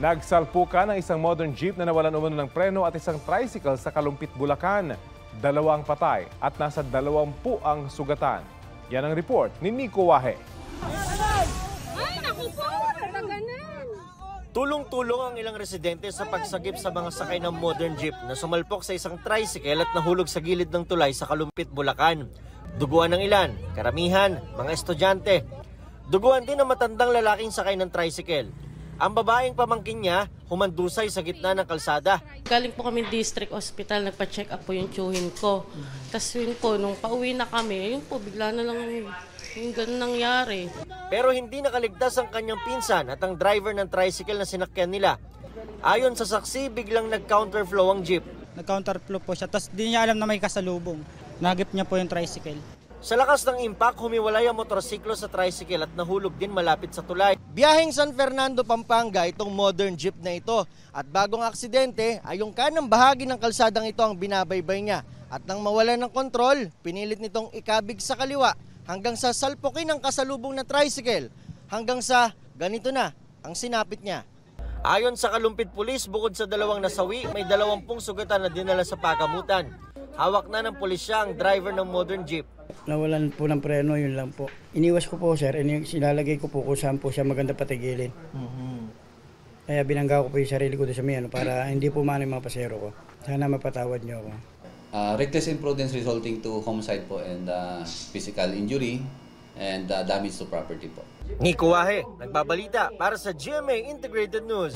Nagsalpukan ang isang modern jeep na nawalan umano ng preno at isang tricycle sa Kalumpit, Bulacan. 2 patay at nasa 20 ang sugatan. Yan ang report ni Nico Wahe. Ay, naku po! Nataganan! Tulong-tulong ang ilang residente sa pagsagip sa mga sakay ng modern jeep na sumalpok sa isang tricycle at nahulog sa gilid ng tulay sa Kalumpit, Bulacan. Duguan ng ilan, karamihan, mga estudyante. Duguan din ang matandang lalaking sakay ng tricycle. Ang babaeng pamangkin niya, humandusay sa gitna ng kalsada. Galing po kami district hospital, nagpa-check up po yung tiyuhin ko. Tapos yun po, nung pauwi na kami, yun po, bigla na lang yung ganun nangyari. Pero hindi nakaligtas ang kanyang pinsan at ang driver ng tricycle na sinakyan nila. Ayon sa saksi, biglang nag-counterflow ang jeep. Nag-counterflow po siya, tapos di niya alam na may kasalubong. Nagip niya po yung tricycle. Sa lakas ng impact, humiwalay ang motorsiklo sa tricycle at nahulog din malapit sa tulay. Biyaheng San Fernando, Pampanga itong modern jeep na ito. At bagong aksidente ay yung kanang bahagi ng kalsadang ito ang binabaybay niya. At nang mawala ng kontrol, pinilit nitong ikabig sa kaliwa hanggang sa salpukin ang kasalubong na tricycle. Hanggang sa ganito na ang sinapit niya. Ayon sa Kalumpit Police, bukod sa 2 nasawi, may 20 sugatan na dinala sa pagamutan. Hawak na ng pulisya ang driver ng modern jeep. Nawalan po ng preno, yun lang po. Iniwas ko po, sir. Sinalagay ko po kung saan po siya maganda patigilin. Kaya binangga ko po yung sarili ko doon sa may para hindi po maano yung mga pasero ko. Sana mapatawad niyo ako. Reckless imprudence resulting to homicide po and physical injury and damage to property po. Nico Wahe, nagbabalita para sa GMA Integrated News.